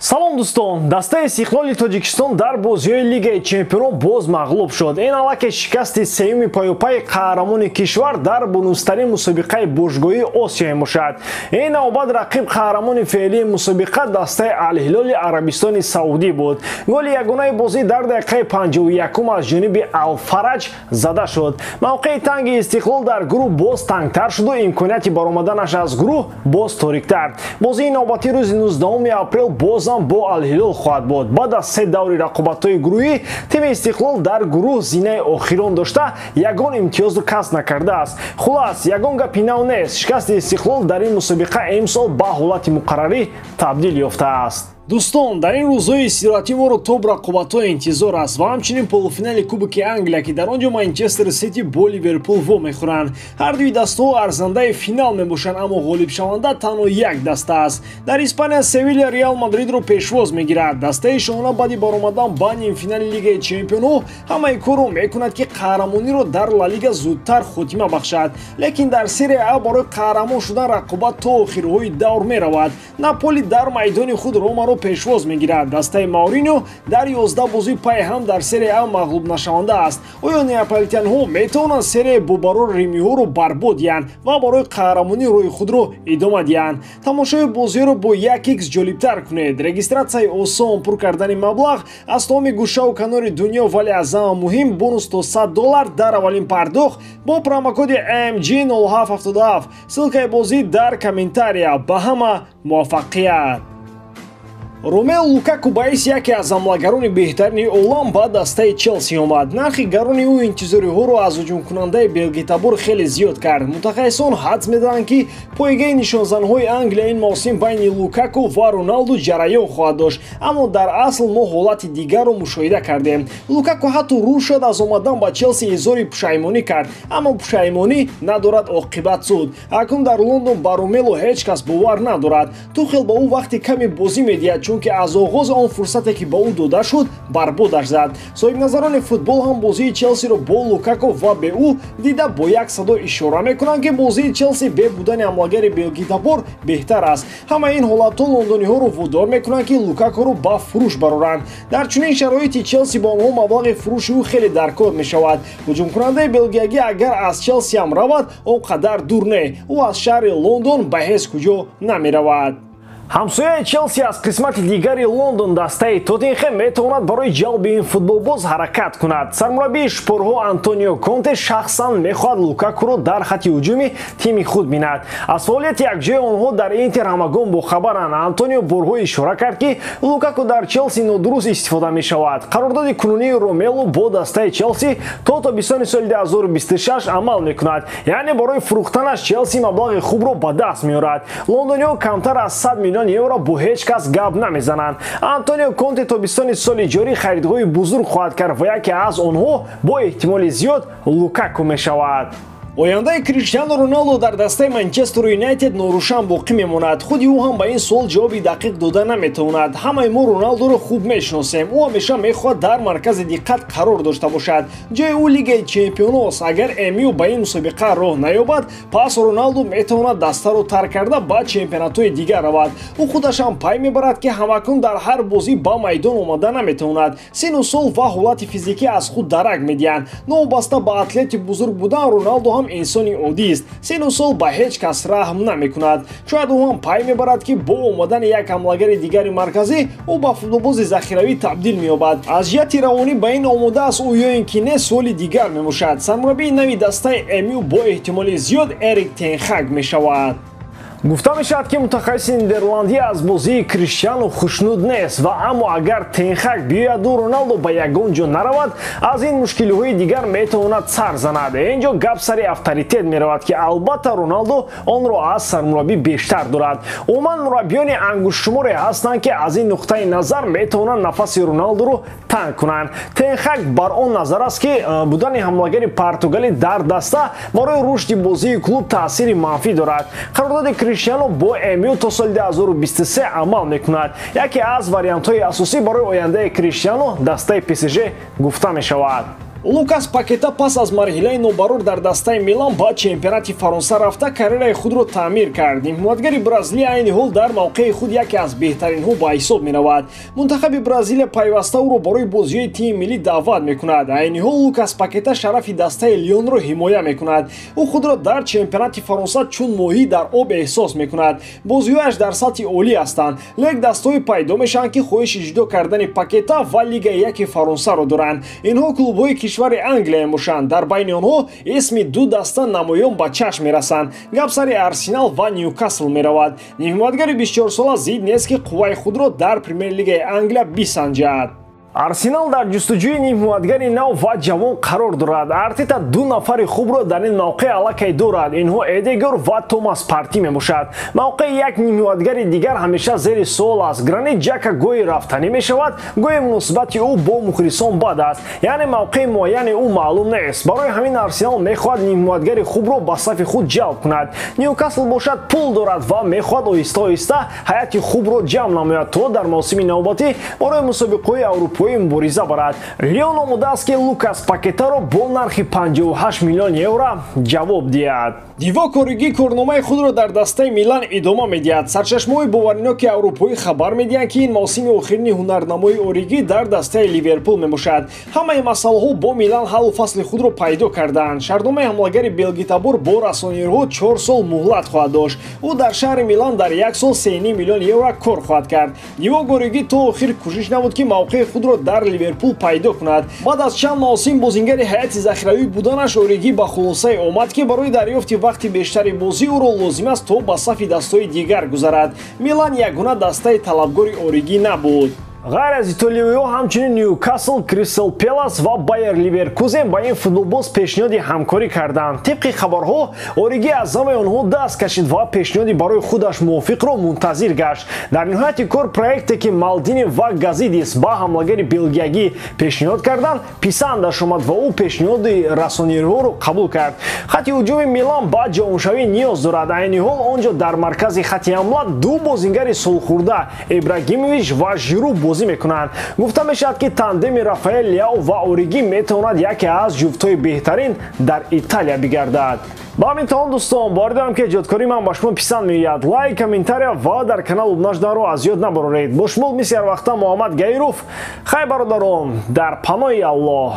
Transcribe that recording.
салом дӯстон, дастаи Истиқлоли Тоҷикистон дар бозиҳои Лигаи Чемпионон боз мағлуб шуд. Ин аллакай шикасти сеюми паёпайи қаҳрамони кишвар дар бонустарин мусобиқаи бошгоҳии Осиё мебошад. Ин навбат рақиб қаҳрамони феълии мусобиқа дастаи Ал-Ҳилоли Арабистони Саудӣ буд. Голи ягонаи бозӣ дар дақиқаи 51 аз ҷониби Ал-Фараҷ зада шуд. Мавқеи танги Истиқлол дар гурӯҳ боз тангтар шуду имконияти баромаданаш аз гурӯҳ боз ториктар. Бозии навбати рӯзи 19 апрел боз бо Ал-Ҳилол хоҳад буд. Баъд аз 3 даври рақобатҳои гурӯҳӣ, тими Истиқлол дар гурӯҳ зинаи охирон дошта ягон имтиёзро касб накардааст. Хулас, ягон гапи нав нест. Шикасти Истиқлол дар ин мусобиқа имсол ба ҳолати муқаррарӣ табдил ёфтааст. Дӯстон, дар ин рӯзҳои истироҳатӣ моро тоб рақобатҳо интизор аст ва ҳамчунин полуфинали Кубоки Англия ки дар он ҷо Манчестер Сити бо Ливерпул во мехӯранд. Ҳар дуи дастаҳо арзандаи финал мебошанд, аммо ғолибшаванда танҳо як даста аст. Дар Испания Севилья Реал Мадридро пешвоз мегирад. Дастаи шоҳона баъди баромадан ба нимфинали Лигаи Чемпионҳо ҳамаи корро мекунад ки қаҳрамониро дар Ла Лига зудтар хотима бахшад. Лекин дар Серия А барои қаҳрамон шудан рақобат то охирҳои давр меравад. Наполи дар майдони худ Ромаро пешвоз мегирад. Дастаи Мауриньо дар 11 бозии пай ҳам дар Серия А мағлубнашаванда аст. Оё неаполитянҳо метавонанд серияи бобаро римиҳоро барбод диҳанд ва барои қаҳрамонӣ роҳи худро идома диҳанд. Тамошои бозиҳоро бо 1x ҷолибтар кунед. Регистратсияи осон, пур кардани маблағ аз тамоми гӯшаву канори дунё, вале аз ҳама муҳим бонус то $100 дар аввалин пардохт бо промокоди AMG0777. Ссилкаи бозӣ дар комментария. Ба ҳама муваффақият. Ромелу Лукаку баъиси яке аз ҳамлагарони беҳтарини олам ба дастаи Челси омад. Нархи гарони ӯ интизориҳоро аз ҳуҷумкунандаи белгитабор хеле зиёд кард. Мутахассисон ҳадс медиҳанд ки пойгаи нишонзанҳои Англия ин мавсим байни Лукаку ва Роналду ҷараён хоҳад дошт, аммо дар асл мо ҳолати дигарро мушоҳида кардем. Лукаку ҳатто рӯ шуд аз омадан ба Челси изҳори пушаймонӣ кард, аммо пушаймонӣ надорад оқибат суд. Акнун дар Лондон ба Ромело ҳеҷ кас бовар надорад. Тухел ба ӯ вақти каме бозӣ медиҳад, чунки аз оғоз он фурсате ки ба ӯ дода шуд барбодаш зад. соҳибназарони футбол ҳам бозии Челсиро бо Лукаку ва бе ӯ дида бо як садо ишора мекунанд ки бозии Челси бе будани ҳамлагари белгитабор беҳтар аст. Ҳама ин ҳолатҳо лондониҳоро водор мекунанд ки Лукакуро ба фурӯш бароранд. Дар чунин шароити Челси бо онҳо маблағи фурӯши ӯ хеле даркор мешавад. ҳуҷумкунандаи белгиягӣ агар аз Челси ҳам равад, он қадар дур не. ӯ аз шаҳри Лондон ба ҳеҷ куҷо намеравад. ҳамсояи Челси аз қисмати дигари Лондон дастаи Тоттенхем метавонад барои ҷалби ин футболбоз ҳаракат кунад. Сармураббии шпорҳо Антонио Конте шахсан мехоҳад Лукакуро дар хати ҳуҷуми тими худ бинад. Аз фаъолияти якҷояи онҳо дар Интер ҳамагон бохабаранд. Антонио борҳо ишора кард ки Лукаку дар Челси нодуруст истифода мешавад. Қарордоди кунунии Ромело бо дастаи Челси то тобистони соли 2026 амал мекунад. Яъне барои фурӯхтанаш Челси маблағи хубро ба даст меорад. Лондониҳо камтар аз 100 миллион евро бо ҳеҷ кас гап намезананд. Антонио Конте тобистони соли ҷорӣ харидҳои бузург хоҳад кард ва яке аз онҳо бо эҳтимоли зиёд Лукаку мешавад. Ояндаи Криштиану Роналдо дар дастаи Манчестер Юнайтед норӯшан боқӣ мемонад. Худи ӯ ҳам ба ин суол ҷавоби дақиқ дода наметавонад. Ҳамаи мо Роналдоро хуб мешиносем. ӯ ҳамеша мехоҳад дар маркази диққат қарор дошта бошад. ҷои ӯ Лигаи Чемпионҳост. Агар МЮ ба ин мусобиқа роҳ наёбад, пас Роналдо метавонад дастаро тарк карда ба чемпионатҳои дигар равад. ӯ худашам пай мебарад ки ҳамакун дар ҳар бозӣ ба майдон омада наметавонад. Сину сол ва ҳолати физикӣ аз худ дарак медиҳанд. Новобаста ба атлети бузург будан, Роналдо инсони оддист. сину сол ба ҳеҷ кас раҳм намекунад. шояд ӯ ҳам пай мебарад ки бо омадани як ҳамлагари дигари марказӣ ӯ ба футболбози захиравӣ табдил меёбад. аз ҷиҳати равонӣ ба ин омода аст ӯ ё ин ки не суоли дигар мебошад. Сармураббии нави дастаи МЮ бо эҳтимоли зиёд Эрик тен Хаг мешавад. гуфта мешавад ки мутахассиси нидерландӣ аз бозии Криштиану хушнуд нест ва аммо агар Тенхаг биёяду Роналдо ба ягон ҷо наравад, аз ин мушкилиҳои дигар метавонад сар занад. ин ҷо гап сари авторитет меравад ки албатта Роналдо онро аз сармураббӣ бештар дорад. умуман мураббиёни ангушшуморе ҳастанд ки аз ин нуқтаи назар метавонанд нафаси Роналдоро танг кунанд. Тенхаг бар он назар аст ки будани ҳамлагари португалӣ дар даста барои рушди бозии клуб таъсири манфӣ дорад. Қарордоди Криштиану бо МЮ то соли 2023 амал мекунад. яке аз вариантҳои асосӣ барои ояндаи Криштиану дастаи ПСЖ гуфта мешавад. Лукас Пакета пас аз марҳилаи нобарур дар дастаи Милан ба чемпионати Фаронса рафта карьераи худро таъмир кард. Ҳимоятгари Бразилия айни ҳол дар мавқеи худ яке аз беҳтаринҳо ба ҳисоб меравад. Мунтахаби Бразилия пайваста ӯро барои бозиҳои тими миллӣ даъват мекунад. Айни ҳол Лукас Пакета шарафи дастаи Лионро ҳимоя мекунад. Ӯ худро дар чемпионати Фаронса чун моҳӣ дар об эҳсос мекунад. Бозиҳояш дар сатҳи олӣ ҳастанд, лек дастҳои пайдо мешаванд ки хоҳиши ҷудо кардани Пакета ва Лигаи Яки Фаронсаро доранд. Инҳо клубҳои кишвари Англия мебошанд. Дар байни онҳо исми ду даста намоён ба чашм мерасанд. Гап сари Арсенал ва Ньюкасл меравад. Ҳимоятгари 24-сола зид нест ки қувваи худро дар Премер-лигаи Англия бисанҷад. Арсенал дар ҷустуҷӯи нимҳимоятгари нав ва ҷавон қарор дорад. Артета ду нафари хубро дар ин мавқеъ аллакай дорад. Инҳо Эдегор ва Томас Партӣ мебошад. Мавқеи як нимҳимоятгари дигар ҳамеша зери суол аст. Гранит Ҷака гӯи рафтанӣ мешавад, гӯи муносибати ӯ бо мухлисон бад аст. Яъне мавқеи муайяни ӯ маълум нест. Барои ҳамин Арсенал мехоҳад нимҳимоятгари хубро ба сафи худ ҷалб кунад. Ньюкасл бошад пул дорад ва мехоҳад оҳиста-оҳиста ҳайати хубро ҷамъ намояд, то дар мавсими навбатӣ барои мусобиқаҳои Аврупо мубориза барад. Лион омодааст ки Лукас Пакетаро бо нархи 58 миллион евро ҷавоб диҳад. Дивок Ориги корномаи худро дар дастаи Милан идома медиҳад. Сарчашмаҳои бовариноки аврупоӣ хабар медиҳанд ки ин мавсими охирини ҳунарнамои Ориги дар дастаи Ливерпул мебошад. Ҳамаи масъалаҳо бо Милан ҳаллу фасли худро пайдо кардаанд. Шаҳрномаи ҳамлагари белгитабур бо расонирҳо 4 сол муҳлат хоҳад дошт. Ӯ дар шаҳри Милан дар 1 сол 3,5 миллион евро кор хоҳад кард. Дивок Ориги то охир кӯшиш намуд ки мавқеи худро дар Ливерпул пайдо кунад. Баъд аз чанд мавсим бозингари ҳайати захиравӣ буданаш, Ориги ба хулосае омад ки барои дарёфти вақти бештари бозӣ ӯро лозим аст то ба сафи дастаҳои дигар гузарад. Милан ягона дастаи талабгори Ориги набуд. Ғайр аз итолиёиҳо ҳамчунин Ньюкасл, Кристал Пэлас ва Байер Ливеркузен ба ин футболбоз пешниҳоди ҳамкорӣ карданд. Тибқи хабарҳо, Ориги аз ҳамаи онҳо даст кашид ва пешниҳоди барои худаш мувофиқро мунтазир гашт. Дар ниҳояти кор проекте ки Малдини ва Газидис ба ҳамлагари белгиягӣ пешниҳод карданд, писандаш омад ва ӯ пешниҳоди расонирҳоро қабул кард. Хати ҳуҷуми Милан ба ҷавоншавӣ ниёз дорад. Айни ҳол он ҷо дар маркази хати ҳамла ду бозингари солхӯрда Ибрагимович ва Жиру бозӣ мекунанд. Гуфта мешавад ки тандеми Рафаэл Ляо ва Ориги метавонад яке аз ҷуфтҳои беҳтарин дар Италия бигардад. ба ҳамин тавон дӯстон, бори дорам ки эҷодкории ман ба шумо писанд меояд. Лайк, комментария ва дар канал обуна шуданро аз ёд набароред. Бо шумо мисли ҳар вақта Муҳаммад Гаиров. Хай бародарон, дар паноҳи Аллоҳ.